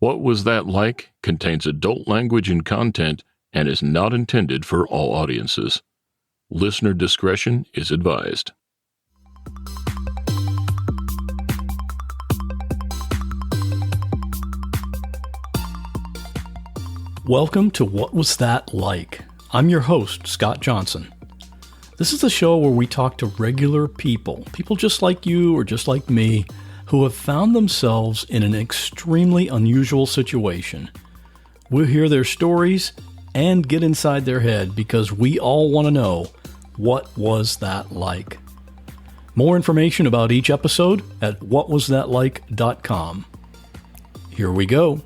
What Was That Like contains adult language and content and is not intended for all audiences. Listener discretion is advised. Welcome to What Was That Like? I'm your host, Scott Johnson. This is the show where we talk to regular people just like you or just like me, who have found themselves in an extremely unusual situation. We'll hear their stories and get inside their head because we all want to know, what was that like? More information about each episode at whatwasthatlike.com. Here we go.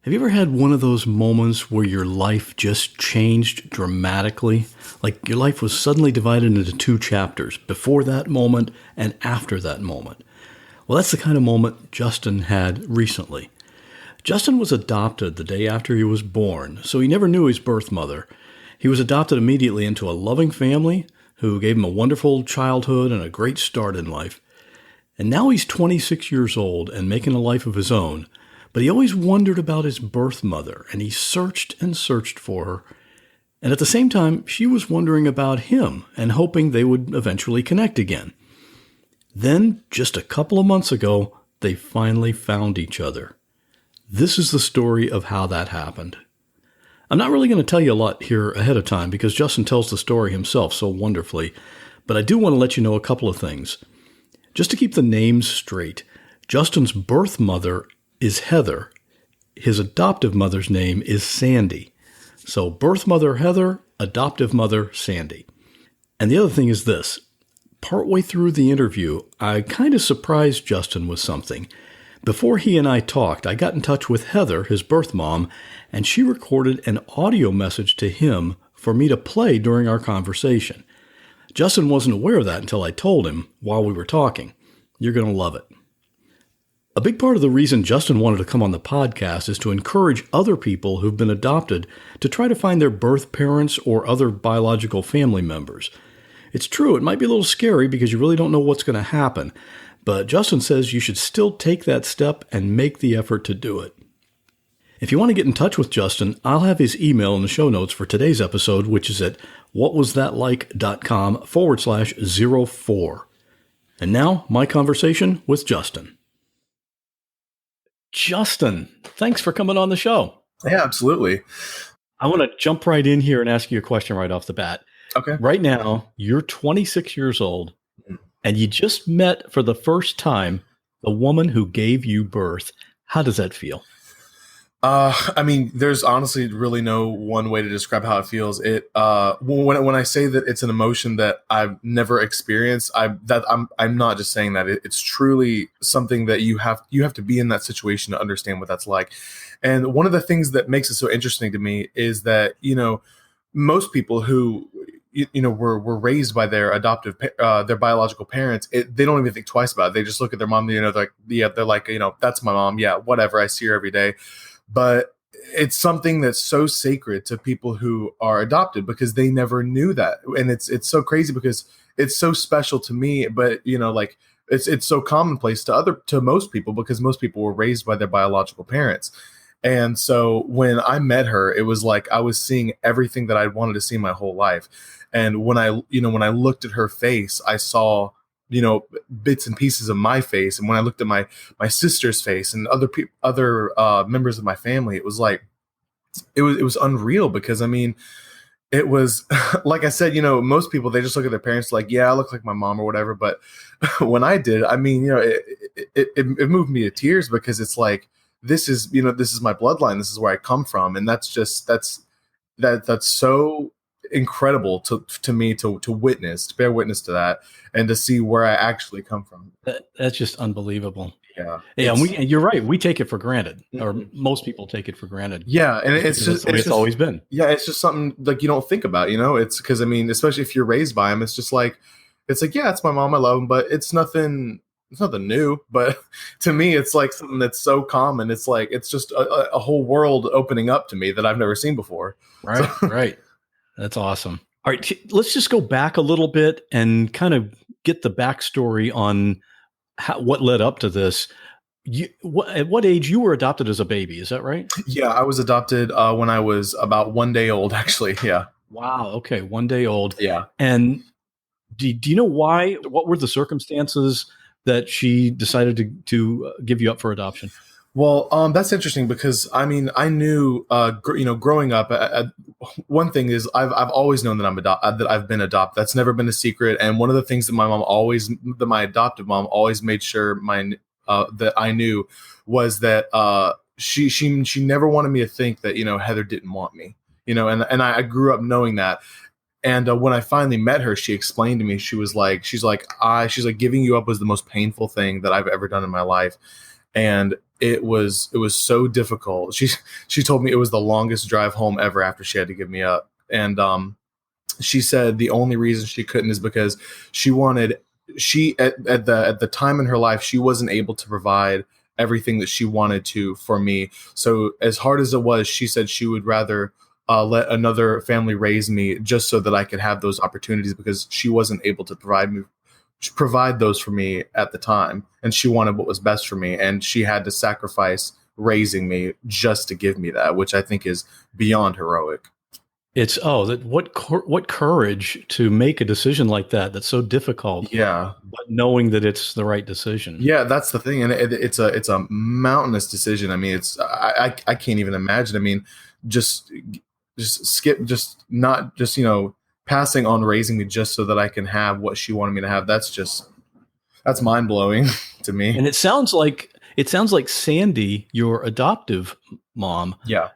Have you ever had one of those moments where your life just changed dramatically? Like your life was suddenly divided into two chapters, before that moment and after that moment. Well, that's the kind of moment Justin had recently. Justin was adopted the day after he was born, so he never knew his birth mother. He was adopted immediately into a loving family who gave him a wonderful childhood and a great start in life. And now he's 26 years old and making a life of his own. But he always wondered about his birth mother, and he searched and searched for her. And at the same time, she was wondering about him and hoping they would eventually connect again. Then, just a couple of months ago, they finally found each other. This is the story of how that happened. I'm not really going to tell you a lot here ahead of time because Justin tells the story himself so wonderfully, but I do want to let you know a couple of things. Just to keep the names straight, Justin's birth mother is Heather. His adoptive mother's name is Sandy. So birth mother Heather, adoptive mother Sandy. And the other thing is this. Partway through the interview, I kind of surprised Justin with something. Before he and I talked, I got in touch with Heather, his birth mom, and she recorded an audio message to him for me to play during our conversation. Justin wasn't aware of that until I told him while we were talking. You're going to love it. A big part of the reason Justin wanted to come on the podcast is to encourage other people who've been adopted to try to find their birth parents or other biological family members. It's true, it might be a little scary because you really don't know what's going to happen, but Justin says you should still take that step and make the effort to do it. If you want to get in touch with Justin, I'll have his email in the show notes for today's episode, which is at whatwasthatlike.com/04. And now, my conversation with Justin. Justin, thanks for coming on the show. Yeah, absolutely. I want to jump right in here and ask you a question right off the bat. Okay. Right now, you're 26 years old, and you just met for the first time the woman who gave you birth. How does that feel? I mean, there's honestly really no one way to describe how it feels. When I say that it's an emotion that I've never experienced, I'm not just saying that. It's truly something that you have to be in that situation to understand what that's like. And one of the things that makes it so interesting to me is that, most people who were raised by their their biological parents, they don't even think twice about it. They just look at their mom, they're like, that's my mom. Yeah, whatever. I see her every day. But it's something that's so sacred to people who are adopted because they never knew that. And it's so crazy because it's so special to me, but it's so commonplace to most people because most people were raised by their biological parents. And so when I met her, it was like I was seeing everything that I wanted to see my whole life. And when I looked at her face, I saw bits and pieces of my face. And when I looked at my sister's face and other members of my family, it was like, it was unreal because, I mean, it was like I said, most people, they just look at their parents like, yeah, I look like my mom or whatever. But when I did, I mean, it moved me to tears because it's like, this is my bloodline. This is where I come from. And that's so incredible to me to bear witness to that and to see where I actually come from. That's just unbelievable. Yeah. And you're right. We take it for granted, or most people take it for granted. Yeah. And it's always been. Yeah. It's just something like you don't think about, it's because, I mean, especially if you're raised by them, it's just like, yeah, it's my mom. I love them, but it's nothing new, but to me, it's like something that's so common. It's like, it's just a whole world opening up to me that I've never seen before. Right. Right. That's awesome. All right. Let's just go back a little bit and kind of get the backstory on what led up to this. At what age you were adopted as a baby? Is that right? Yeah, I was adopted when I was about 1 day old, actually. Yeah. Wow. Okay. 1 day old. Yeah. And do you know why? What were the circumstances that she decided to give you up for adoption? Well, that's interesting because I mean, I knew, growing up, one thing is I've always known that that I've been adopted. That's never been a secret. And one of the things that my adoptive mom always made sure that I knew was that she never wanted me to think that Heather didn't want me. And I grew up knowing that. And when I finally met her, she explained to me, she's like, giving you up was the most painful thing that I've ever done in my life. And it was so difficult. She told me it was the longest drive home ever after she had to give me up. And she said the only reason she couldn't is because at the time in her life, she wasn't able to provide everything that she wanted to for me. So as hard as it was, she said she would rather let another family raise me just so that I could have those opportunities, because she wasn't able to provide those for me at the time, and she wanted what was best for me, and she had to sacrifice raising me just to give me that, which I think is beyond heroic. It's what courage to make a decision like that. That's so difficult. Yeah, but knowing that it's the right decision. Yeah, that's the thing, and it's a mountainous decision. I mean, I can't even imagine. I mean, just passing on raising me just so that I can have what she wanted me to have. That's mind blowing to me. And it sounds like Sandy, your adoptive mom, yeah,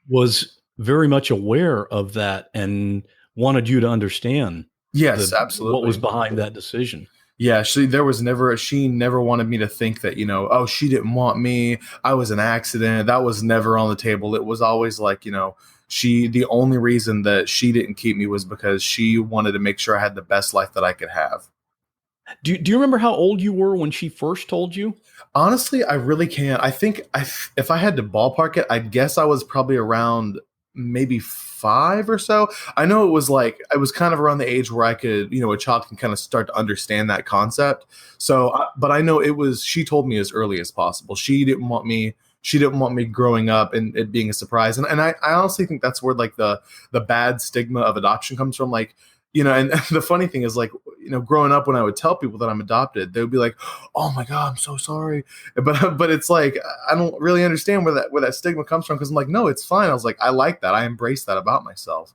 was very much aware of that and wanted you to understand. Yes, absolutely. What was behind that decision. Yeah, she never wanted me to think that, oh, she didn't want me, I was an accident. That was never on the table. It was always like, the only reason that she didn't keep me was because she wanted to make sure I had the best life that I could have. Do you remember how old you were when she first told you? Honestly, I really can't. I think if I had to ballpark it, I'd guess I was probably around maybe 5 or so. I know it was kind of around the age where I could, a child can kind of start to understand that concept. So, but I know she told me as early as possible. She didn't want me growing up and it being a surprise. And I honestly think that's where the bad stigma of adoption comes from. And the funny thing is, growing up, when I would tell people that I'm adopted, they would be like, "Oh my God, I'm so sorry." But it's like, I don't really understand where that stigma comes from, because I'm like, no, it's fine. I was like, I like that. I embrace that about myself.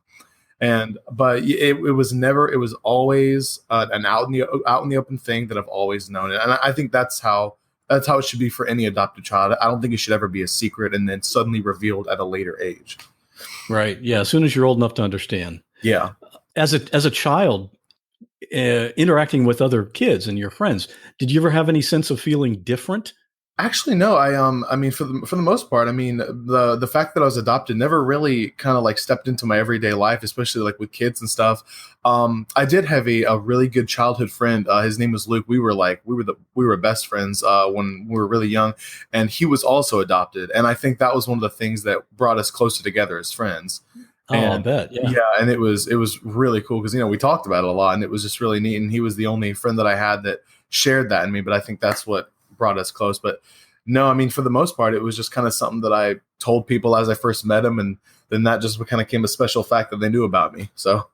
But it was always an out in the open thing that I've always known. And I think that's how it should be for any adopted child. I don't think it should ever be a secret and then suddenly revealed at a later age. Right. Yeah. As soon as you're old enough to understand. Yeah. As a child, interacting with other kids and your friends, did you ever have any sense of feeling different? Actually, no. I mean, for the most part, I mean, the fact that I was adopted never really kind of stepped into my everyday life, especially with kids and stuff. I did have a really good childhood friend. His name was Luke. We were best friends when we were really young, and he was also adopted. And I think that was one of the things that brought us closer together as friends. I bet. Yeah. Yeah. And it was really cool because, we talked about it a lot, and it was just really neat. And he was the only friend that I had that shared that in me. But I think that's what brought us close. But no, I mean, for the most part, it was just kind of something that I told people as I first met him. And then that just kind of became a special fact that they knew about me. So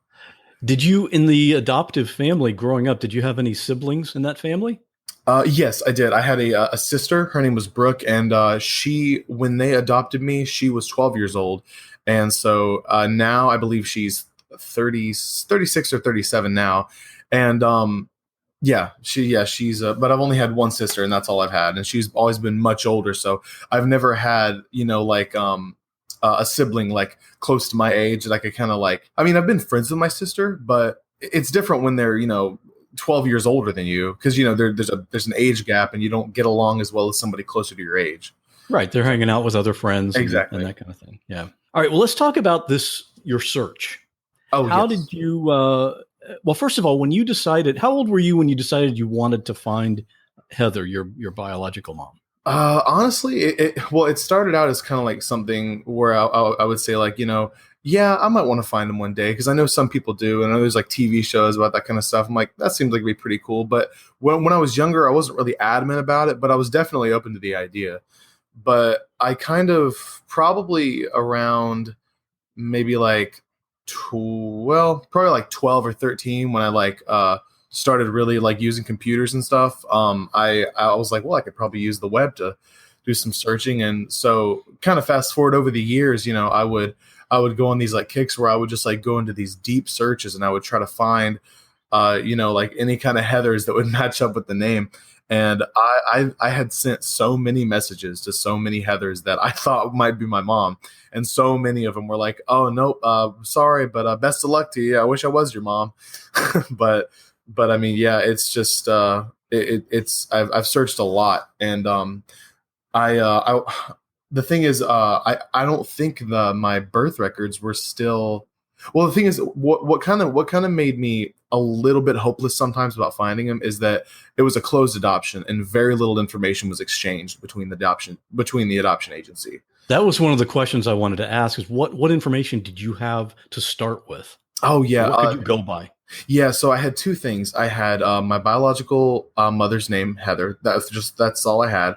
did you, in the adoptive family growing up, did you have any siblings in that family? Yes, I did. I had a sister. Her name was Brooke. And when they adopted me, she was 12 years old. And so now I believe she's 36 or 37 now. And she's but I've only had one sister, and that's all I've had. And she's always been much older. So I've never had, a sibling close to my age that I could kind of I mean, I've been friends with my sister, but it's different when they're, 12 years older than you, because, there's an age gap and you don't get along as well as somebody closer to your age. Right. They're hanging out with other friends. Exactly. And that kind of thing. Yeah. All right. Well, let's talk about your search. Oh, how yes. did you, well, first of all, when you decided, how old were you when you decided you wanted to find Heather, your biological mom? Honestly, it started out as kind of something where I would say Yeah, I might want to find them one day because I know some people do, and I know there's like TV shows about that kind of stuff. I'm like, that seems like it'd be pretty cool. But when I was younger, I wasn't really adamant about it, but I was definitely open to the idea. But I kind of probably around maybe like probably like 12 or 13 when I like started really like using computers and stuff. I was like, well, I could probably use the web to do some searching. And so kind of fast forward over the years, I would go on these like kicks where I would just like go into these deep searches and I would try to find like any kind of Heathers that would match up with the name. And I had sent so many messages to so many Heathers that I thought might be my mom. And so many of them were like, oh, nope, sorry, but best of luck to you. I wish I was your mom. but I mean, yeah, it's just I've searched a lot. And I the thing is, I don't think my birth records were still. Well, the thing is, what kind of made me a little bit hopeless sometimes about finding him is that it was a closed adoption and very little information was exchanged between the adoption agency. That was one of the questions I wanted to ask: is what information did you have to start with? Oh yeah, what could you go by? Yeah, so I had two things. I had my biological mother's name, Heather. That's all I had.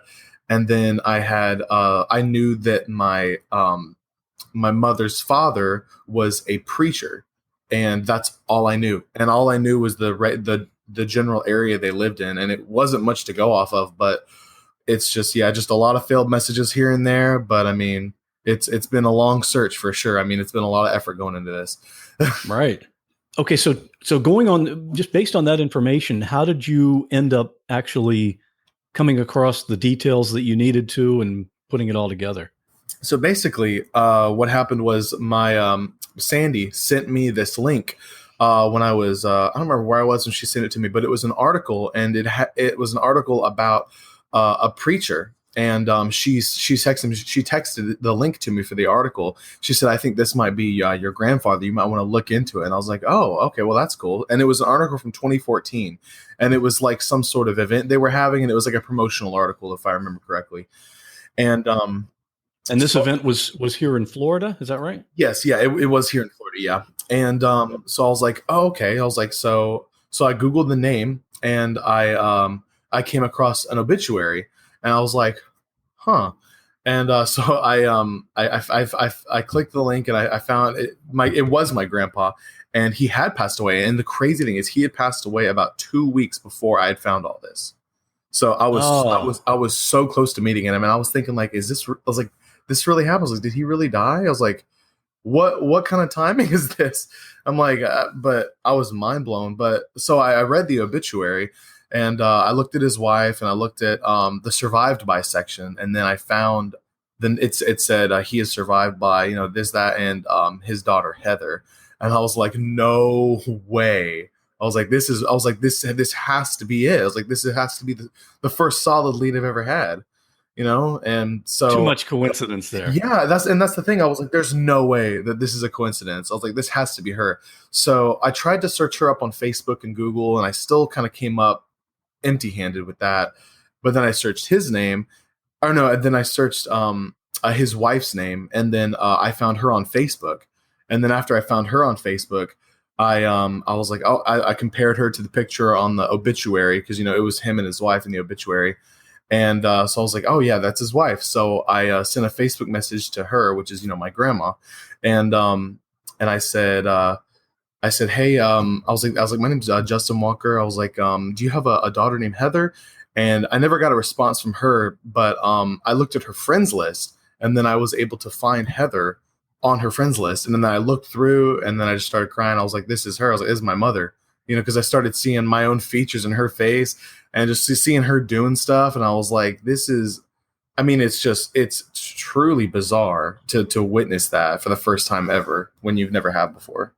And then I knew that my mother's father was a preacher, and that's all I knew. And all I knew was the general area they lived in, and it wasn't much to go off of. But it's just a lot of failed messages here and there. But I mean, it's been a long search for sure. I mean, it's been a lot of effort going into this. Right. Okay. So going on just based on that information, how did you end up actually coming across the details that you needed to and putting it all together? So basically, what happened was my Sandy sent me this link when I was I don't remember where I was when she sent it to me, but it was an article, and it was an article about a preacher, and she texted the link to me for the article. She said, "I think this might be your grandfather. You might want to look into it." And I was like, "Oh, okay, well that's cool." And it was an article from 2014, and it was like some sort of event they were having, and it was like a promotional article, if I remember correctly. And this event was here in Florida, is that right? Yes, yeah, it was here in Florida, yeah. And so I was like, oh, okay. I was like, so I Googled the name, and I came across an obituary, and I was like, huh. And so I clicked the link, and I found it was my grandpa, and he had passed away. And the crazy thing is, he had passed away about 2 weeks before I had found all this. So I was so close to meeting him, and I was thinking like, I was like, this really happens. Like, did he really die? I was like, what kind of timing is this? I'm like, but I was mind blown. But so I read the obituary, and I looked at his wife, and I looked at the survived by section, and then I found it said he is survived by this, that, and his daughter Heather, and I was like, no way. I was like, this has to be it. I was like, this has to be the first solid lead I've ever had. And so too much coincidence there. Yeah, that's the thing. I was like, there's no way that this is a coincidence. I was like, this has to be her. So I tried to search her up on Facebook and Google, and I still kind of came up empty-handed with that. But then I searched his name, or no, then I searched his wife's name, and then I found her on Facebook. And then after I found her on Facebook, I was like, oh, I compared her to the picture on the obituary because it was him and his wife in the obituary. And so I was like, oh yeah, that's his wife. So I sent a Facebook message to her, which is my grandma, and I said, hey, I was like, my name's Justin Walker. I was like, do you have a daughter named Heather? And I never got a response from her, but I looked at her friends list, and then I was able to find Heather on her friends list, and then I looked through, and then I just started crying. I was like, this is her. I was like, this is my mother. Because I started seeing my own features in her face and just seeing her doing stuff. And I was like, it's truly bizarre to witness that for the first time ever when you've never had before.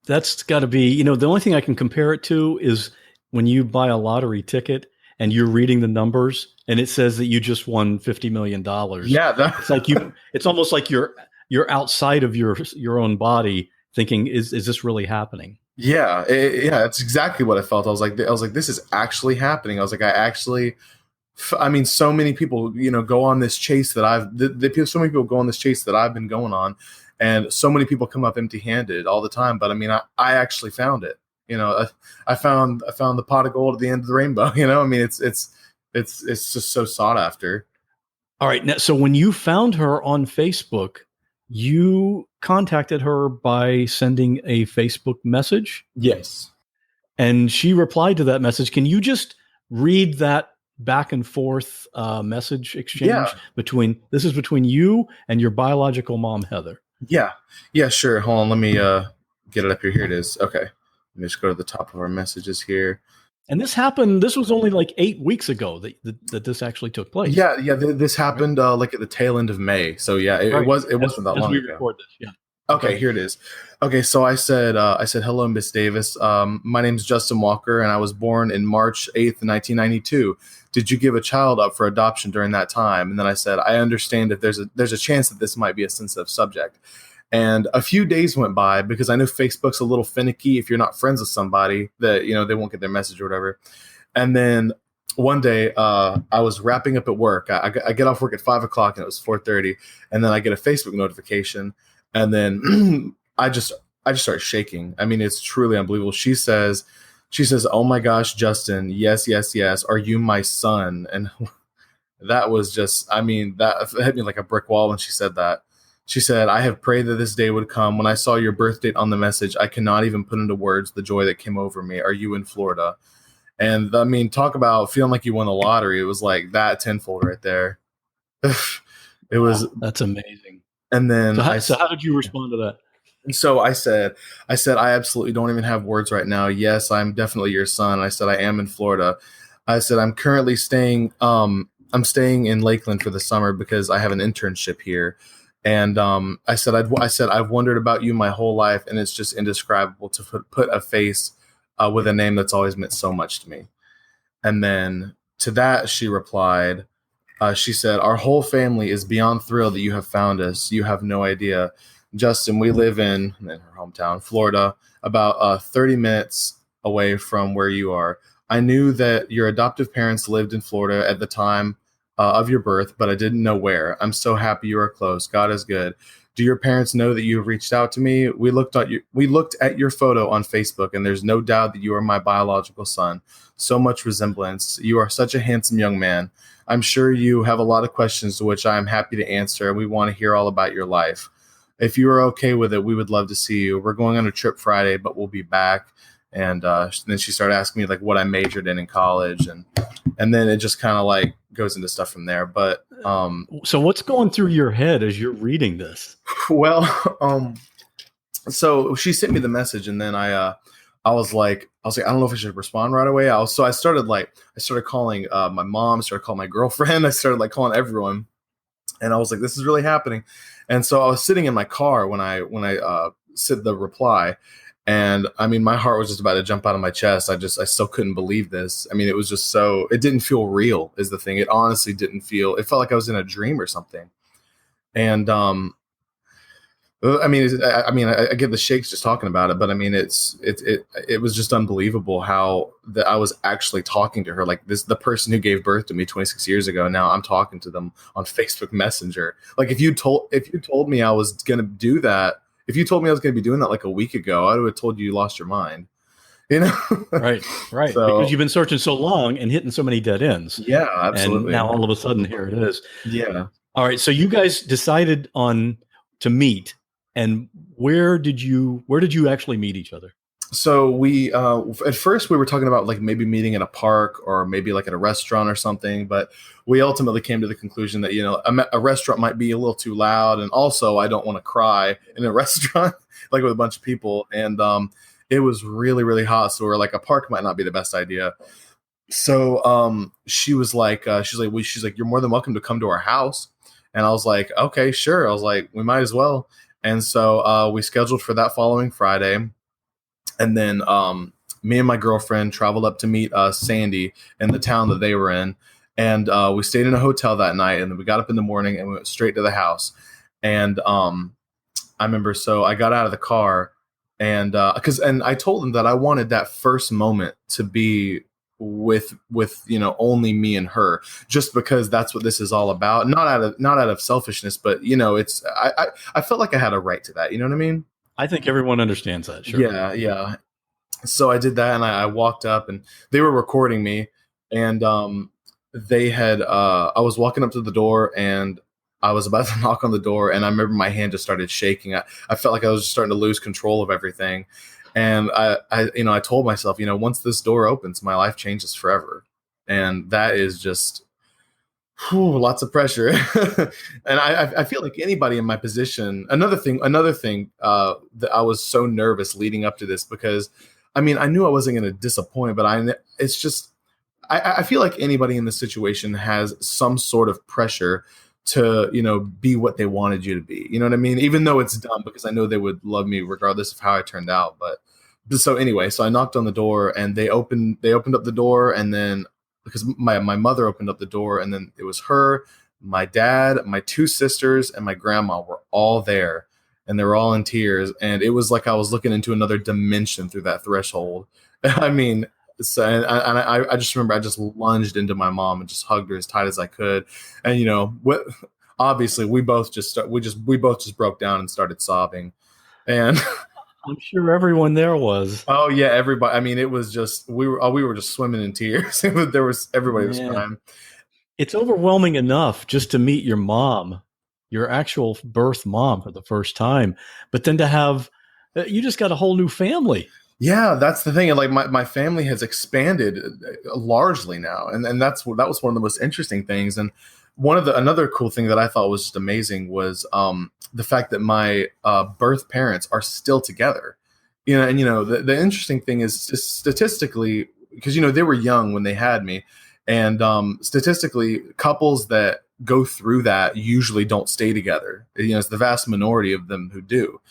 That's got to be, the only thing I can compare it to is when you buy a lottery ticket and you're reading the numbers and it says that you just won $50 million. Yeah. It's like it's almost like you're outside of your own body thinking, is this really happening? Yeah, that's exactly what I felt. I was like, this is actually happening. I was like, so many people, go on this chase that so many people go on this chase that I've been going on, And so many people come up empty-handed all the time, but I mean, I actually found it. I found the pot of gold at the end of the rainbow. I mean, it's just so sought after. All right. Now, so when you found her on Facebook, you contacted her by sending a Facebook message? Yes. And she replied to that message. Can you just read that back and forth message exchange between you and your biological mom, Heather? Yeah, sure. Hold on. Let me get it up here. Here it is. Okay. Let me just go to the top of our messages here. And this was only like 8 weeks ago that this actually took place. Yeah. This happened like at the tail end of May. So yeah, it wasn't that long ago. Record this. Yeah. Okay, here it is. Okay, so I said, hello, Miss Davis. My name's Justin Walker, and I was born in March 8th, 1992. Did you give a child up for adoption during that time? And then I said, I understand if there's a chance that this might be a sensitive subject. And a few days went by because I know Facebook's a little finicky. If you're not friends with somebody, that they won't get their message or whatever. And then one day, I was wrapping up at work. I get off work at 5 o'clock, and it was 4:30, and then I get a Facebook notification. And then I just start shaking. I mean, it's truly unbelievable. She says, "Oh my gosh, Justin, yes. Are you my son?" And that was just, I mean, that hit me like a brick wall when she said that. She said, "I have prayed that this day would come. When I saw your birth date on the message, I cannot even put into words the joy that came over me. Are you in Florida?" And I mean, talk about feeling like you won the lottery. It was like that tenfold right there. It was. That's amazing. And then so how did you respond to that? And so I said, I absolutely don't even have words right now. Yes, I'm definitely your son. I said, I am in Florida. I said, I'm currently staying in Lakeland for the summer because I have an internship here. And I said, I've wondered about you my whole life, and it's just indescribable to put a face with a name that's always meant so much to me. And then to that, she replied, she said, our whole family is beyond thrilled that you have found us. You have no idea. Justin, we live in her hometown, Florida, about 30 minutes away from where you are. I knew that your adoptive parents lived in Florida at the time of your birth, but I didn't know where. I'm so happy you are close. God is good. Do your parents know that you have reached out to me? We looked at your photo on Facebook, and there's no doubt that you are my biological son. So much resemblance. You are such a handsome young man. I'm sure you have a lot of questions to which I am happy to answer, and we want to hear all about your life. If you are okay with it, we would love to see you. We're going on a trip Friday, but we'll be back. And then she started asking me like what I majored in college, and then it just kind of like goes into stuff from there. But so what's going through your head as you're reading this? Well, so she sent me the message, and then I was like, I don't know if I should respond right away. I started calling my mom, started calling my girlfriend, I started like calling everyone, and I was like, this is really happening. And so I was sitting in my car when I said the reply, and I mean, my heart was just about to jump out of my chest. I still couldn't believe this. I mean, it was just it didn't feel real is the thing. It honestly didn't feel, it felt like I was in a dream or something. And I get the shakes just talking about it, but I mean, it was just unbelievable how that I was actually talking to her. Like the person who gave birth to me 26 years ago. Now I'm talking to them on Facebook Messenger. Like if you told me I was going to do that, if you told me I was going to be doing that like a week ago, I would have told you lost your mind. Right. So, because you've been searching so long and hitting so many dead ends. Yeah, absolutely. And now all of a sudden here it is. Yeah. All right. So you guys decided to meet. And where did you actually meet each other? So we at first we were talking about like maybe meeting in a park or maybe like at a restaurant or something, but we ultimately came to the conclusion that a restaurant might be a little too loud, and also I don't want to cry in a restaurant like with a bunch of people, and it was really, really hot, so we're like a park might not be the best idea. So she was like she's like you're more than welcome to come to our house, and I was like okay, sure. I was like we might as well. And so we scheduled for that following Friday. And then me and my girlfriend traveled up to meet Sandy in the town that they were in. And we stayed in a hotel that night. And then we got up in the morning and we went straight to the house. And I remember, so I got out of the car and I told them that I wanted that first moment to be with only me and her, just because that's what this is all about. Not out of selfishness, but it's I felt like I had a right to that. You know what I mean? I think everyone understands that. Sure. Yeah. So I did that, and I walked up, and they were recording me, and they had I was walking up to the door, and I was about to knock on the door, and I remember my hand just started shaking. I felt like I was just starting to lose control of everything. And I told myself, once this door opens, my life changes forever. And that is just lots of pressure. And I feel like anybody in my position, another thing that I was so nervous leading up to this, because I knew I wasn't going to disappoint, but I feel like anybody in this situation has some sort of pressure to, be what they wanted you to be. You know what I mean? Even though it's dumb, because I know they would love me regardless of how I turned out. But so anyway, so I knocked on the door, and they opened up the door, and then because my mother opened up the door, and then it was her, my dad, my two sisters, and my grandma were all there, and they were all in tears. And it was like I was looking into another dimension through that threshold. So, and I just remember I just lunged into my mom and just hugged her as tight as I could. And obviously we both just broke down and started sobbing. And I'm sure everyone there was. Oh yeah, everybody. It was just we were just swimming in tears. Everybody was crying. It's overwhelming enough just to meet your mom, your actual birth mom, for the first time, but then to have you just got a whole new family. Yeah, that's the thing. And like my family has expanded largely now, and that was one of the most interesting things. And another cool thing that I thought was just amazing was the fact that my birth parents are still together. And the interesting thing is statistically, because they were young when they had me, and statistically, couples that go through that usually don't stay together. It's the vast minority of them who do.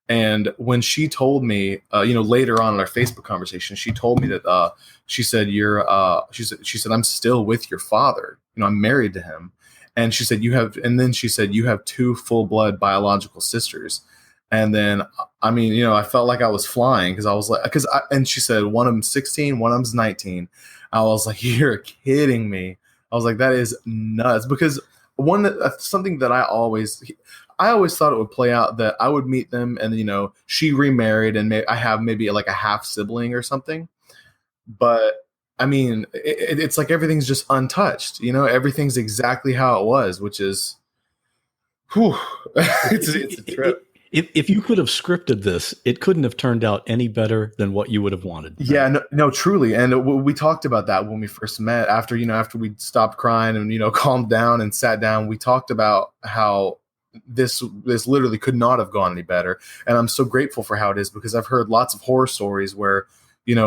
And when she told me, later on in our Facebook conversation, she told me that she said, she said, I'm still with your father. I'm married to him. And she said, you have two full blood biological sisters. And then, I felt like I was flying, because I was like, and she said, one of them's 16, one of them's 19. I was like, you're kidding me. I was like, that is nuts. Because something that I always thought it would play out that I would meet them, and she remarried, and I have maybe like a half sibling or something. But it's like everything's just untouched. Everything's exactly how it was, which is, it's a trip. If you could have scripted this, it couldn't have turned out any better than what you would have wanted. Yeah, no, truly. And we talked about that when we first met. After we stopped crying and calmed down and sat down, we talked about how this literally could not have gone any better. And I'm so grateful for how it is, because I've heard lots of horror stories where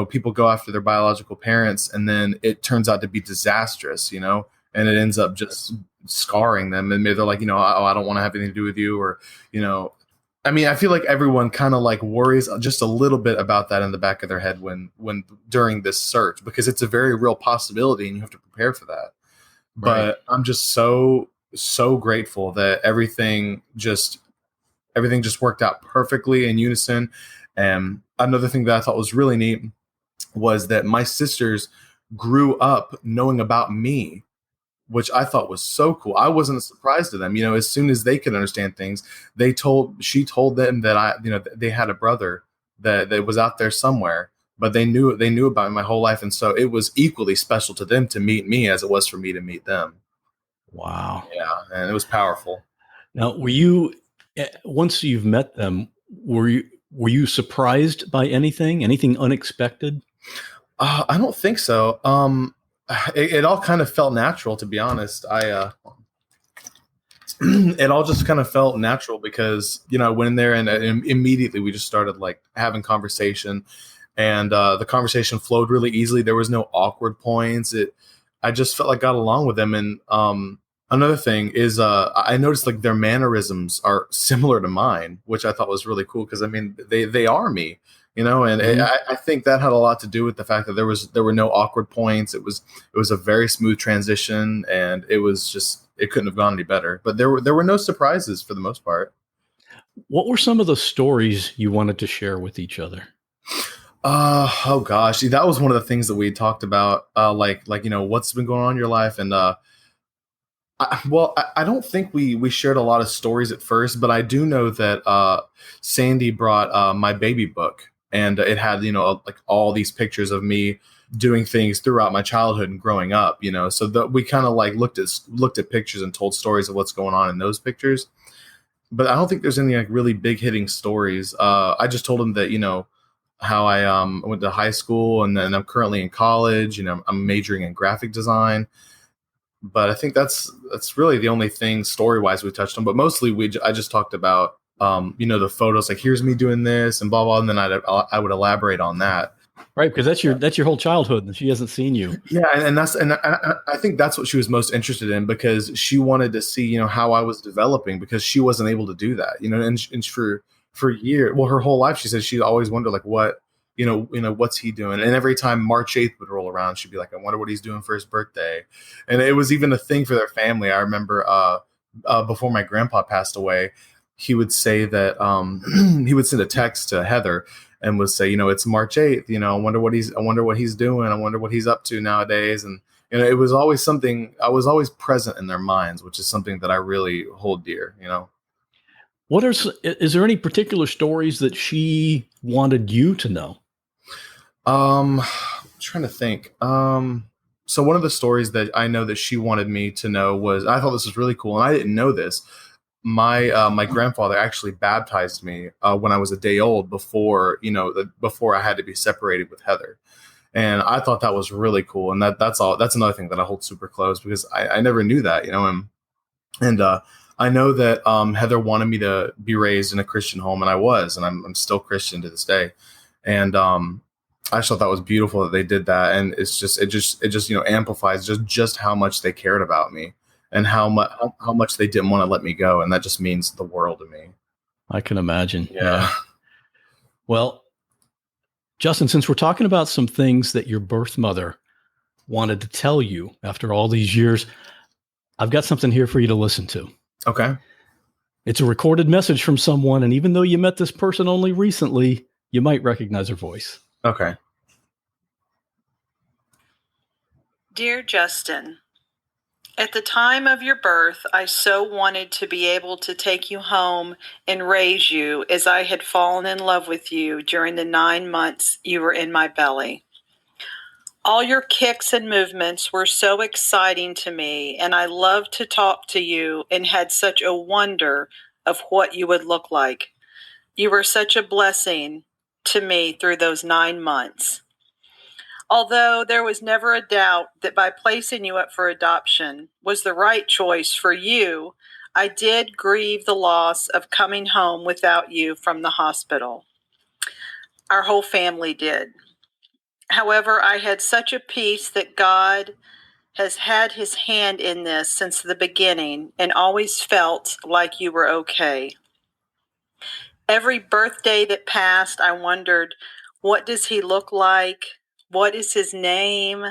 people go after their biological parents, and then it turns out to be disastrous, and it ends up just scarring them. And maybe they're like, I don't want to have anything to do with you, or I feel like everyone kind of like worries just a little bit about that in the back of their head when during this search, because it's a very real possibility and you have to prepare for that. Right. But I'm just so grateful that everything just worked out perfectly in unison. And another thing that I thought was really neat was that my sisters grew up knowing about me, which I thought was so cool. I wasn't a surprise to them. As soon as they could understand things, she told them that they had a brother that was out there somewhere, but they knew about me my whole life. And so it was equally special to them to meet me as it was for me to meet them. Wow. Yeah. And it was powerful. Now, once you've met them, were you surprised by anything unexpected? I don't think so. It all kind of felt natural, to be honest. It all just kind of felt natural, because I went in there, and immediately we just started like having conversation, and the conversation flowed really easily. There was no awkward points. I just felt like I got along with them. And another thing is I noticed like their mannerisms are similar to mine, which I thought was really cool, because they are me. And I think that had a lot to do with the fact that there were no awkward points. It was a very smooth transition, and it couldn't have gone any better. But there were no surprises for the most part. What were some of the stories you wanted to share with each other? Oh gosh, that was one of the things that we talked about. Like what's been going on in your life, and I don't think we shared a lot of stories at first, but I do know that Sandy brought my baby book, and it had like all these pictures of me doing things throughout my childhood and growing up. So that we kind of like looked at pictures and told stories of what's going on in those pictures. But I don't think there's any like really big hitting stories. I just told him that how I went to high school, and then I'm currently in college. I'm majoring in graphic design. But I think that's really the only thing story wise we touched on. But mostly I just talked about the photos, like here's me doing this and blah blah, and then I would elaborate on that. Right, because that's your whole childhood, and she hasn't seen you. Yeah, and I think that's what she was most interested in, because she wanted to see how I was developing, because she wasn't able to do that. And for years, well, her whole life, she said she'd always wondered like what what's he doing. And every time March 8th would roll around, she'd be like, I wonder what he's doing for his birthday. And it was even a thing for their family. I remember before my grandpa passed away, he would say that he would send a text to Heather and would say, it's March 8th, I wonder what he's doing. I wonder what he's up to nowadays. And it was always something. I was always present in their minds, which is something that I really hold dear. Is there any particular stories that she wanted you to know? I'm trying to think. So one of the stories that I know that she wanted me to know was, I thought this was really cool, and I didn't know this. My grandfather actually baptized me when I was a day old, before I had to be separated with Heather, and I thought that was really cool. And that's another thing that I hold super close, because I never knew that, and I know that Heather wanted me to be raised in a Christian home, and I was, and I'm still Christian to this day, and I just thought that was beautiful that they did that. And it just amplifies just how much they cared about me, and how much they didn't want to let me go. And that just means the world to me. I can imagine. Yeah. Well, Justin, since we're talking about some things that your birth mother wanted to tell you after all these years, I've got something here for you to listen to. Okay. It's a recorded message from someone, and even though you met this person only recently, you might recognize her voice. Okay. Dear Justin, at the time of your birth, I so wanted to be able to take you home and raise you, as I had fallen in love with you during the 9 months you were in my belly. All your kicks and movements were so exciting to me, and I loved to talk to you and had such a wonder of what you would look like. You were such a blessing to me through those 9 months. Although there was never a doubt that by placing you up for adoption was the right choice for you, I did grieve the loss of coming home without you from the hospital. Our whole family did. However, I had such a peace that God has had his hand in this since the beginning and always felt like you were okay. Every birthday that passed, I wondered, what does he look like? What is his name?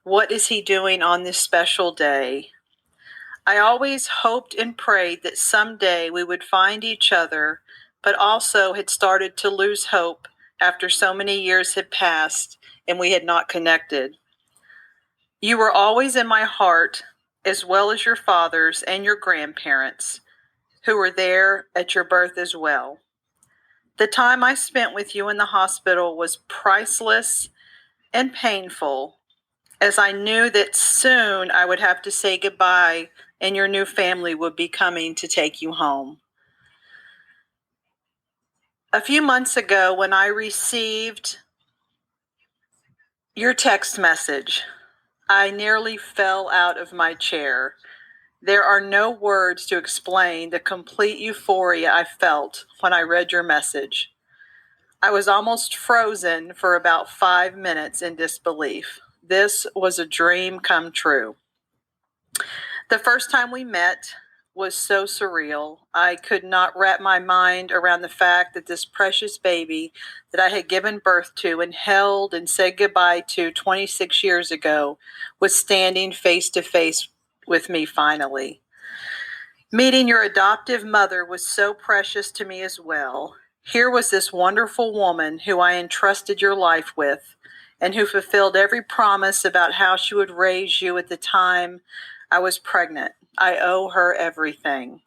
What is he doing on this special day? I always hoped and prayed that someday we would find each other, but also had started to lose hope after so many years had passed and we had not connected. You were always in my heart, as well as your father's and your grandparents, who were there at your birth as well. The time I spent with you in the hospital was priceless and painful, as I knew that soon I would have to say goodbye and your new family would be coming to take you home. A few months ago, when I received your text message, I nearly fell out of my chair. There are no words to explain the complete euphoria I felt when I read your message. I was almost frozen for about 5 minutes in disbelief. This was a dream come true. The first time we met was so surreal. I could not wrap my mind around the fact that this precious baby that I had given birth to and held and said goodbye to 26 years ago was standing face to face with me finally. Meeting your adoptive mother was so precious to me as well. Here was this wonderful woman who I entrusted your life with, and who fulfilled every promise about how she would raise you at the time I was pregnant. I owe her everything.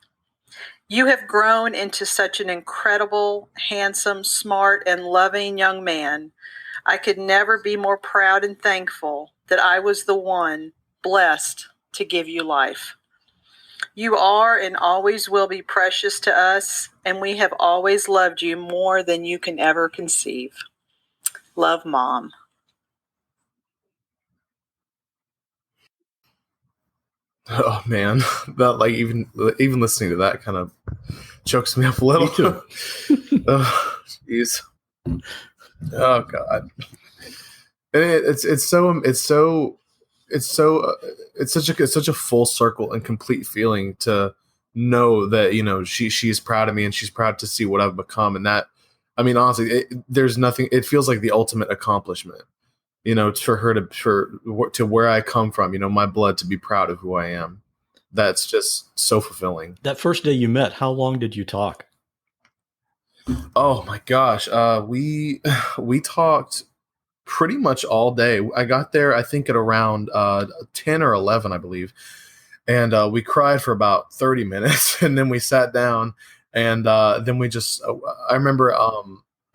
You have grown into such an incredible, handsome, smart, and loving young man. I could never be more proud and thankful that I was the one blessed to give you life. You are and always will be precious to us, and we have always loved you more than you can ever conceive. Love, Mom. Oh man, that like even listening to that kind of chokes me up a little. Me too. Oh, jeez. Oh god. It's such a full circle and complete feeling to know that, you know, she's proud of me and she's proud to see what I've become. And that, I mean, honestly, there's nothing. It feels like the ultimate accomplishment, you know, for her to where I come from, you know, my blood to be proud of who I am. That's just so fulfilling. That first day you met, how long did you talk? Oh my gosh, we talked pretty much all day. I got there, I think, at around 10 or 11, I believe. And we cried for about 30 minutes. And then we sat down. And then we just, I remember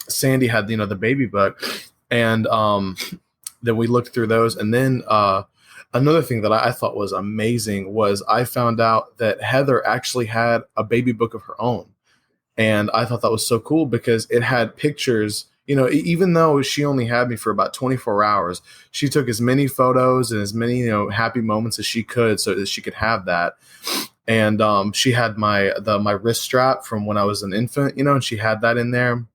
Sandy had, you know, the baby book. And then we looked through those. And then another thing that I thought was amazing was I found out that Heather actually had a baby book of her own. And I thought that was so cool because it had pictures. You know, even though she only had me for about 24 hours, she took as many photos and as many, you know, happy moments as she could so that she could have that. And she had my wrist strap from when I was an infant, you know, and she had that in there.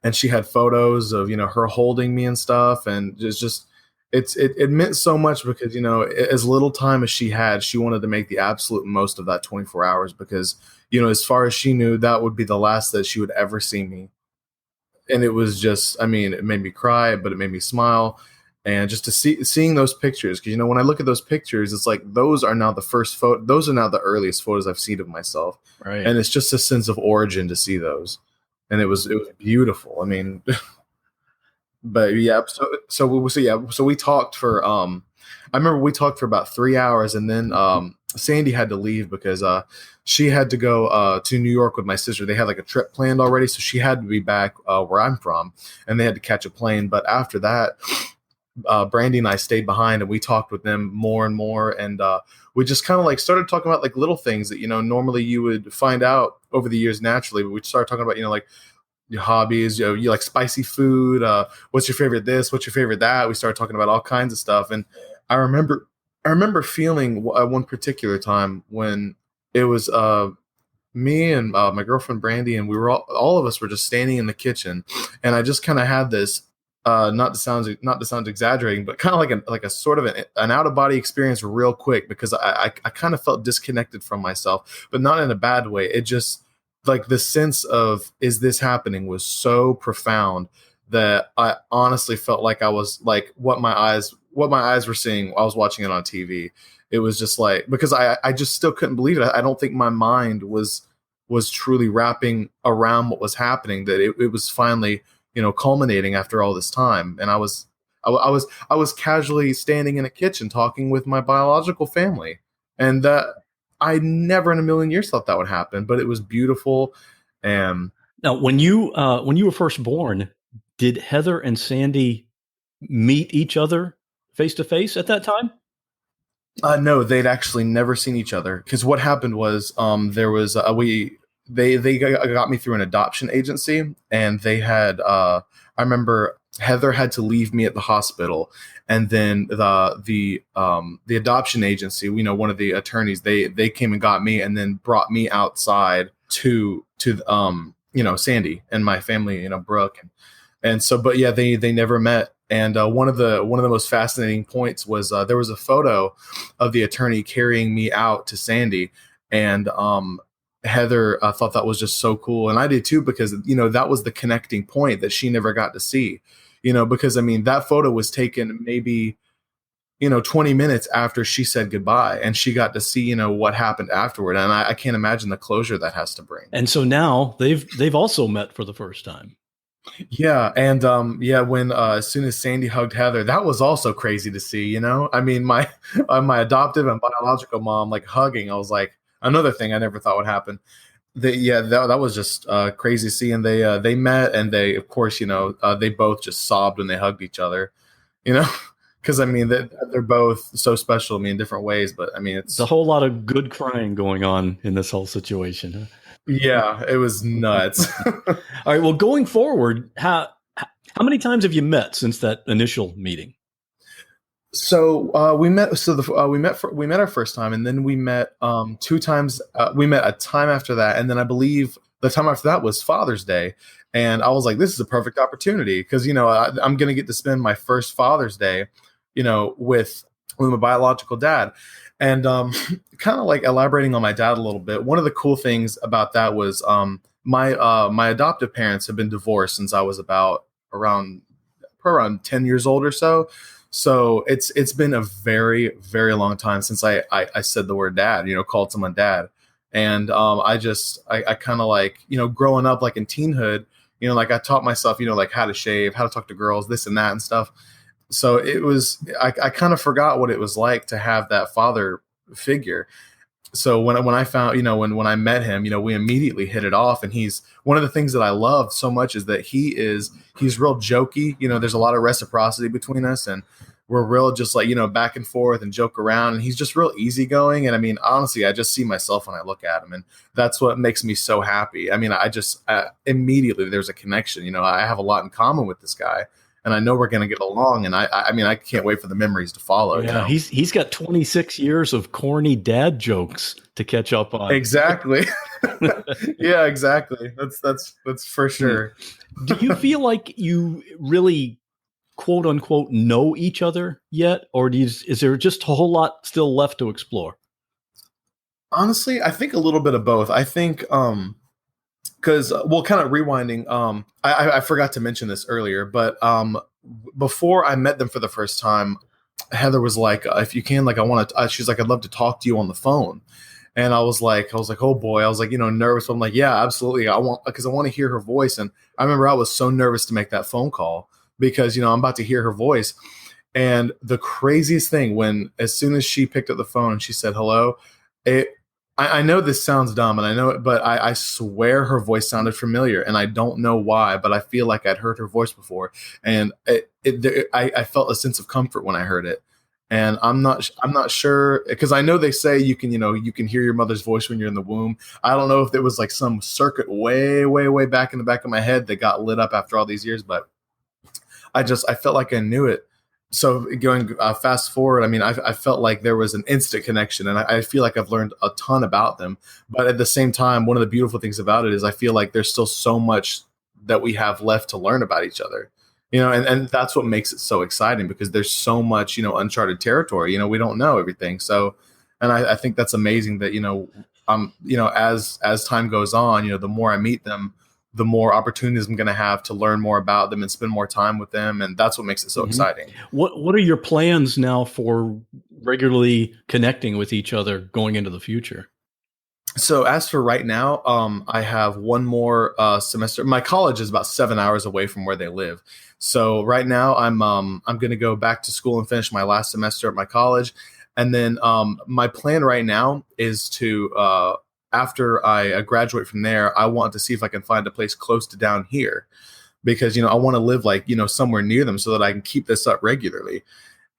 And she had photos of, you know, her holding me and stuff. And it meant so much because, you know, as little time as she had, she wanted to make the absolute most of that 24 hours because, you know, as far as she knew, that would be the last that she would ever see me. And it was just, I mean, it made me cry, but it made me smile. And just to seeing those pictures, because, you know, when I look at those pictures, it's like those are now those are now the earliest photos I've seen of myself. Right. And it's just a sense of origin to see those. And it was beautiful. I mean, but yeah, so we talked for, I remember we talked for about 3 hours, and then Sandy had to leave because she had to go to New York with my sister. They had like a trip planned already, so she had to be back where I'm from, and they had to catch a plane. But after that, Brandy and I stayed behind, and we talked with them more and more, and we just kind of like started talking about like little things that, you know, normally you would find out over the years naturally, but we started talking about, you know, like your hobbies, you know, you like spicy food, what's your favorite this, what's your favorite that. We started talking about all kinds of stuff, and I remember feeling one particular time when it was me and my girlfriend Brandy, and we were all of us were just standing in the kitchen, and I just kind of had this not to sound exaggerating, but kind of like a sort of an out of body experience real quick, because I kind of felt disconnected from myself, but not in a bad way. It just, like, the sense of, is this happening, was so profound that I honestly felt like I was like what my eyes were seeing while I was watching it on TV. It was just like, because I just still couldn't believe it. I don't think my mind was truly wrapping around what was happening, that it was finally, you know, culminating after all this time. And I was casually standing in a kitchen talking with my biological family, and that I never in a million years thought that would happen, but it was beautiful. And now, when you were first born, did Heather and Sandy meet each other face to face at that time? No, they'd actually never seen each other, because what happened was there was they got me through an adoption agency, and they had I remember Heather had to leave me at the hospital, and then the adoption agency, you know, one of the attorneys, they came and got me, and then brought me outside to you know, Sandy and my family, you know, Brooke, and so, but yeah, they never met. And one of the most fascinating points was there was a photo of the attorney carrying me out to Sandy, and Heather thought that was just so cool, and I did too, because, you know, that was the connecting point that she never got to see, you know, because I mean, that photo was taken maybe 20 minutes after she said goodbye, and she got to see, what happened afterward. And I can't imagine the closure that has to bring. And so now they've also met for the first time. Yeah. And when as soon as Sandy hugged Heather, that was also crazy to see. I mean, my my adoptive and biological mom like hugging. I was like, another thing I never thought would happen. That was just crazy to see. And they met, and they, of course, they both just sobbed when they hugged each other. Because I mean they're both so special to me in different ways. But I mean, it's a whole lot of good crying going on in this whole situation. Huh? Yeah, it was nuts. All right. Well, going forward, how many times have you met since that initial meeting? So we met. So we met our first time, and then we met 2 times. We met a time after that, and then I believe the time after that was Father's Day. And I was like, this is a perfect opportunity because I'm going to get to spend my first Father's Day, with my biological dad. And kind of like elaborating on my dad a little bit, one of the cool things about that was my adoptive parents have been divorced since I was about around 10 years old or so. So it's been a very, very long time since I said the word dad, called someone dad. And I kind of like, growing up like in teenhood, like I taught myself, like how to shave, how to talk to girls, this and that and stuff. So it was, I kind of forgot what it was like to have that father figure. So when I found, when I met him, we immediately hit it off. And he's one of the things that I love so much is that he's real jokey. There's a lot of reciprocity between us, and we're real just like, back and forth and joke around. And he's just real easygoing. And I mean, honestly, I just see myself when I look at him, and that's what makes me so happy. I mean, immediately there's a connection. I have a lot in common with this guy. And I know we're going to get along, and I mean, I can't wait for the memories to follow. Yeah, he's got 26 years of corny dad jokes to catch up on. Exactly. Yeah, exactly. That's for sure. Do you feel like you really, quote unquote, know each other yet, or is there just a whole lot still left to explore? Honestly, I think a little bit of both. I think because kind of rewinding, I forgot to mention this earlier, but before I met them for the first time, Heather was like, if you can, like, I want to, she's like, I'd love to talk to you on the phone. And I was like, oh boy, I was like, nervous. But I'm like, yeah, absolutely. Because I want to hear her voice. And I remember I was so nervous to make that phone call because, I'm about to hear her voice. And the craziest thing, as soon as she picked up the phone and she said hello, I know this sounds dumb, and I know it, but I swear her voice sounded familiar, and I don't know why, but I feel like I'd heard her voice before, and I felt a sense of comfort when I heard it. And I'm not sure, because I know they say you can hear your mother's voice when you're in the womb. I don't know if there was like some circuit way, way, way back in the back of my head that got lit up after all these years, but I felt like I knew it. So going fast forward, I mean, I felt like there was an instant connection, and I feel like I've learned a ton about them. But at the same time, one of the beautiful things about it is I feel like there's still so much that we have left to learn about each other, and that's what makes it so exciting, because there's so much, uncharted territory, we don't know everything. So, and I think that's amazing that, as time goes on, the more I meet them, the more opportunities I'm going to have to learn more about them and spend more time with them. And that's what makes it so exciting. What are your plans now for regularly connecting with each other going into the future? So as for right now, I have one more semester. My college is about 7 hours away from where they live. So right now I'm going to go back to school and finish my last semester at my college. And then my plan right now is to, after I graduate from there, I want to see if I can find a place close to down here, because, I want to live like, somewhere near them so that I can keep this up regularly.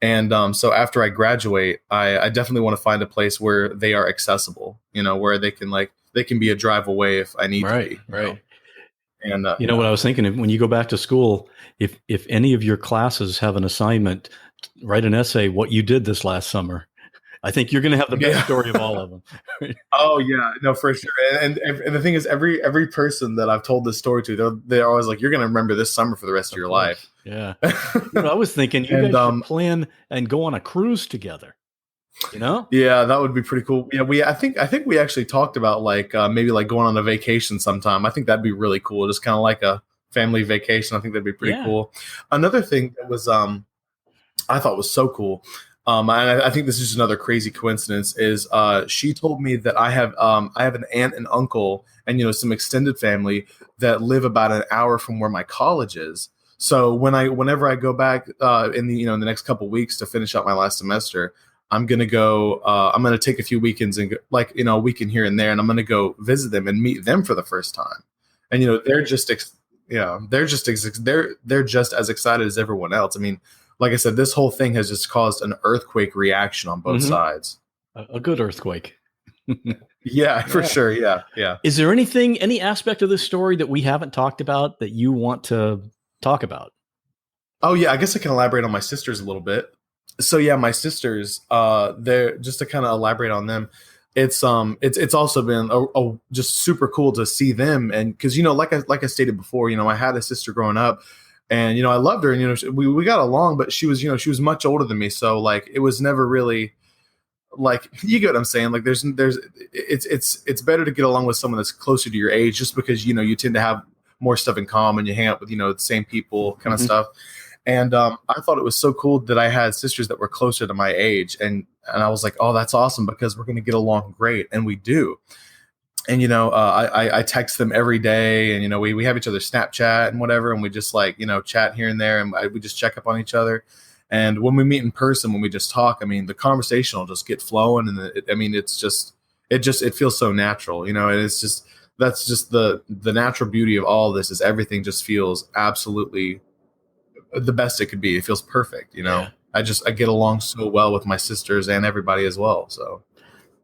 And so after I graduate, I definitely want to find a place where they are accessible, where they can be a drive away if I need to be. Right. And what I was thinking, when you go back to school, if any of your classes have an assignment, write an essay, what you did this last summer. I think you're going to have the best story of all of them. Oh yeah, no, for sure. And the thing is, every person that I've told this story to, they're always like, you're going to remember this summer for the rest of your life. Yeah. I was thinking you guys should plan and go on a cruise together. Yeah, that would be pretty cool. Yeah, I think we actually talked about maybe like going on a vacation sometime. I think that'd be really cool. Just kind of like a family vacation. I think that'd be pretty cool. Another thing that was I thought was so cool. And I think this is just another crazy coincidence. Is she told me that I have an aunt and uncle and some extended family that live about an hour from where my college is. So whenever I go back in the next couple weeks to finish out my last semester, I'm gonna go. I'm gonna take a few weekends and a weekend here and there, and I'm gonna go visit them and meet them for the first time. And they're just they're just as excited as everyone else. I mean, like I said, this whole thing has just caused an earthquake reaction on both sides. A good earthquake. Yeah, for sure. Yeah. Is there any aspect of this story that we haven't talked about that you want to talk about? Oh yeah, I guess I can elaborate on my sisters a little bit. So yeah, my sisters, they're just to kind of elaborate on them. It's also been just super cool to see them, and because like I stated before, I had a sister growing up, and I loved her, and we got along, but she was much older than me, so like it was never really like, you get what I'm saying, like it's better to get along with someone that's closer to your age, just because you tend to have more stuff in common, you hang out with the same people kind of stuff. And I thought it was so cool that I had sisters that were closer to my age. And I was like, oh, that's awesome, because we're going to get along great. And we do. And, I text them every day, and, we have each other's Snapchat and whatever. And we just chat here and there, and we just check up on each other. And when we meet in person, when we just talk, I mean, the conversation will just get flowing. And it feels so natural, and it's just, that's just the natural beauty of all of this, is everything just feels absolutely the best it could be. It feels perfect. Yeah. I get along so well with my sisters and everybody as well. So,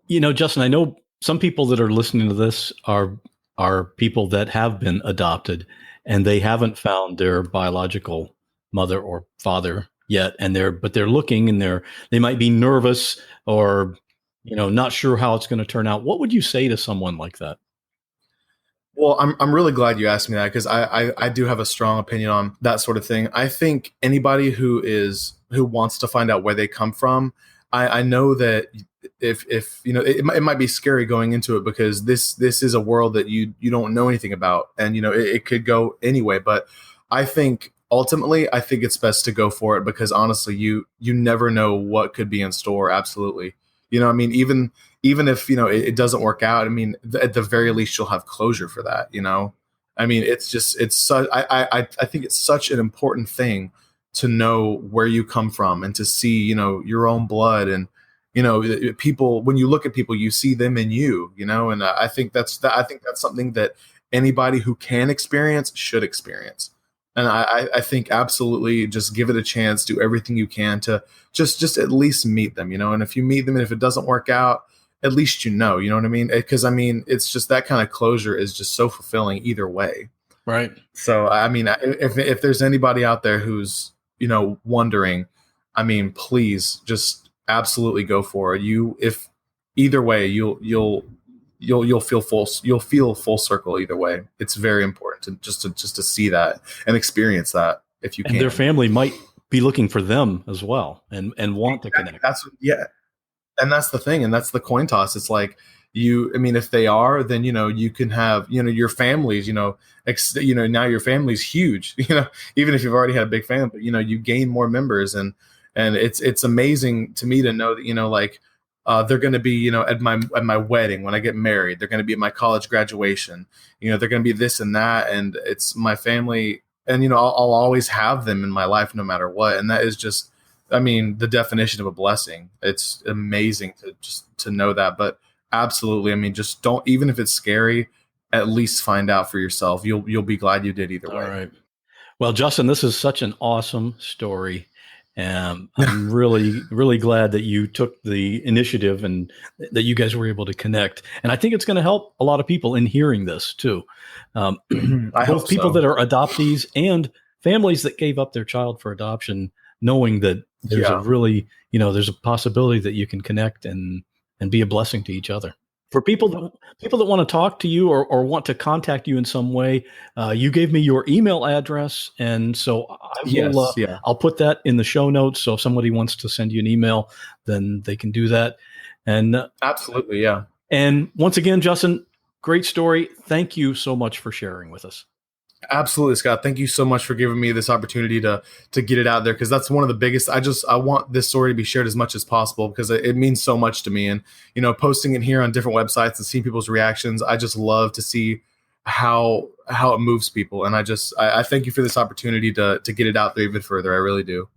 Justin, I know some people that are listening to this are people that have been adopted, and they haven't found their biological mother or father yet. But they're looking, and they might be nervous or, not sure how it's going to turn out. What would you say to someone like that? Well, I'm really glad you asked me that, because I do have a strong opinion on that sort of thing. I think anybody who wants to find out where they come from, I know that if it might be scary going into it, because this is a world that you don't know anything about, and it could go anyway. But I think ultimately, it's best to go for it, because honestly, you never know what could be in store. Absolutely. I mean, even if it doesn't work out, I mean, at the very least, you'll have closure for that. I mean, I think it's such an important thing to know where you come from, and to see your own blood, and people, when you look at people, you see them in you. And I think that's something that anybody who can experience should experience. And I think absolutely just give it a chance, do everything you can to just at least meet them, and if you meet them and if it doesn't work out, at least you know what I mean? Because I mean, it's just that kind of closure is just so fulfilling either way. Right. So, I mean, if there's anybody out there who's, wondering, I mean, please just absolutely go for it. If either way, you'll feel full circle either way. It's very important to just to see that and experience that if you can. And their family might be looking for them as well, and want to connect. And that's the thing, and that's the coin toss. It's like, I mean, if they are, then you can have your families. Now your family's huge. Even if you've already had a big family, but you gain more members, and it's amazing to me to know that they're going to be at my wedding when I get married. They're going to be at my college graduation. They're going to be this and that, and it's my family. And I'll always have them in my life no matter what. And that is just, I mean, the definition of a blessing. It's amazing to know that. But absolutely, I mean, just don't, even if it's scary, at least find out for yourself. You'll be glad you did either way. All right. Well, Justin, this is such an awesome story. And I'm really, really glad that you took the initiative and that you guys were able to connect. And I think it's going to help a lot of people in hearing this too. Both people that are adoptees and families that gave up their child for adoption, knowing that there's a really, there's a possibility that you can connect and be a blessing to each other. For people that want to talk to you or want to contact you in some way, you gave me your email address, and so I'll put that in the show notes. So if somebody wants to send you an email, then they can do that. And absolutely, yeah. And once again, Justin, great story. Thank you so much for sharing with us. Absolutely, Scott. Thank you so much for giving me this opportunity to get it out there, because that's one of the biggest. I want this story to be shared as much as possible, because it means so much to me. And posting it here on different websites and seeing people's reactions, I just love to see how it moves people. And I thank you for this opportunity to get it out there even further. I really do.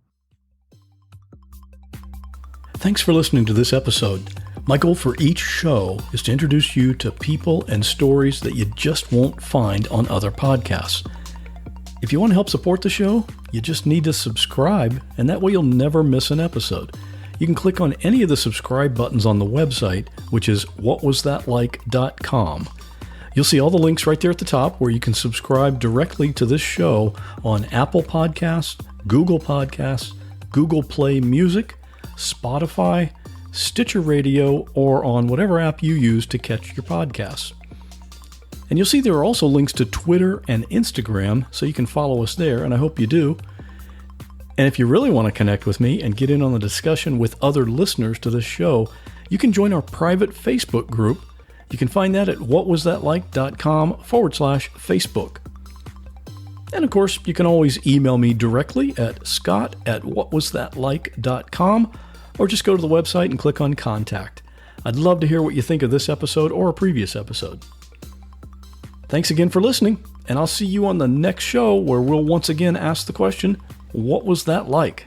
Thanks for listening to this episode. My goal for each show is to introduce you to people and stories that you just won't find on other podcasts. If you want to help support the show, you just need to subscribe, and that way you'll never miss an episode. You can click on any of the subscribe buttons on the website, which is whatwasthatlike.com. You'll see all the links right there at the top where you can subscribe directly to this show on Apple Podcasts, Google Podcasts, Google Play Music, Spotify, Stitcher Radio, or on whatever app you use to catch your podcasts. And you'll see there are also links to Twitter and Instagram, so you can follow us there, and I hope you do. And if you really want to connect with me and get in on the discussion with other listeners to this show, you can join our private Facebook group. You can find that at whatwasthatlike.com/Facebook. And of course, you can always email me directly at scott@whatwasthatlike.com, or just go to the website and click on Contact. I'd love to hear what you think of this episode or a previous episode. Thanks again for listening, and I'll see you on the next show where we'll once again ask the question, what was that like?